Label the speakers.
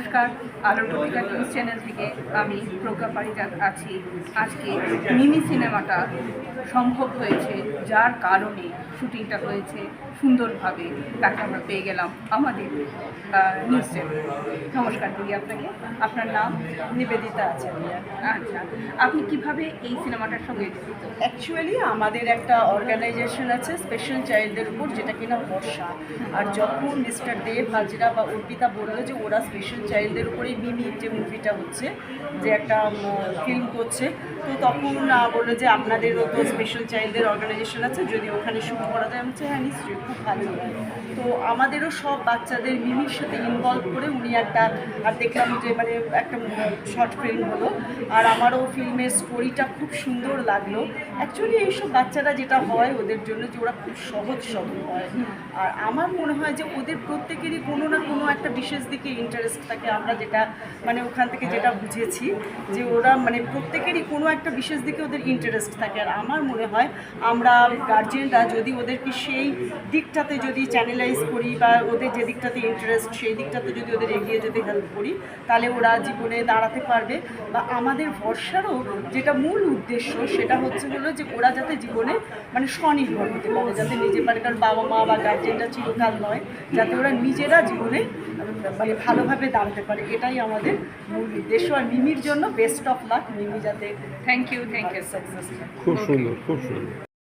Speaker 1: নমস্কার, আলোর পত্রিকা নিউজ চ্যানেল থেকে আমি প্রজ্ঞা পারিজাত আছি। আজকে মিমি সিনেমাটা সম্ভব হয়েছে, যার কারণে শুটিংটা হয়েছে সুন্দরভাবে, তাকে আমরা পেয়ে গেলাম আমাদের নিউজ চ্যানেল। নমস্কার দিদি আপনাকে। আপনার নাম?
Speaker 2: নিবেদিতা আচার্য।
Speaker 1: আচ্ছা, আপনি কিভাবে এই সিনেমাটার সঙ্গে যুক্ত?
Speaker 2: অ্যাকচুয়ালি আমাদের একটা অর্গানাইজেশন আছে স্পেশাল চাইল্ডদের উপর, যেটা কিনা বর্ষা। আর যখন মিস্টার দেব হাজরা বা অর্পিতা বললো যে ওরা স্পেশাল চাইল্ডদের উপরেই মিমি যে মুভিটা হচ্ছে, যে একটা ফিল্ম করছে, তো তখন বললো যে আপনাদেরও তো স্পেশাল চাইল্ডদের অর্গানাইজেশন আছে, যদি ওখানে শুরু করা যায়। আমি বলছি হ্যাঁ নিশ্চয়ই, খুব ভালো হয়। তো আমাদেরও সব বাচ্চাদের মিমির সাথে ইনভলভ করে উনি একটা, আর দেখলাম যে মানে একটা শর্ট ফিল্ম হলো। আর আমারও ফিল্মের স্টোরিটা খুব সুন্দর লাগলো। অ্যাকচুয়ালি এইসব বাচ্চারা যেটা হয় ওদের জন্য, যে ওরা খুব সহজ সরল হয়। আর আমার মনে হয় যে ওদের প্রত্যেকেরই কোনো না কোনো একটা বিশেষ দিকে ইন্টারেস্ট থাকে। আমরা যেটা মানে ওখান থেকে যেটা বুঝেছি, যে ওরা মানে প্রত্যেকেরই কোনো একটা বিশেষ দিকে ওদের ইন্টারেস্ট থাকে। আর আমার মনে হয় আমরা গার্জিয়ানরা যদি ওদেরকে সেই দিকটাতে যদি চ্যানেলাইজ করি, বা ওদের যে দিকটাতে ইন্টারেস্ট সেই দিকটাতে যদি ওদের এগিয়ে যেতে হেল্প করি, তাহলে ওরা জীবনে দাঁড়াতে পারবে। বা আমাদের ভরসারও যেটা মূল উদ্দেশ্য, সেটা হচ্ছে হলো যে ওরা যাতে জীবনে মানে স্বনির্ভর হতে পারে, যাতে নিজের বাড়িটার বাবা মা বা গার্জেনরা চিরকাল নয়, যাতে ওরা নিজেরা জীবনে মানে ভালোভাবে দাঁড়াতে পারে। এটাই আমাদের মূল উদ্দেশ্য। আর মিমির জন্য বেস্ট অফ লাক, মিমি যাতে
Speaker 1: থ্যাংক ইউ।
Speaker 2: সাকসেস।
Speaker 3: খুব সুন্দর, খুব সুন্দর।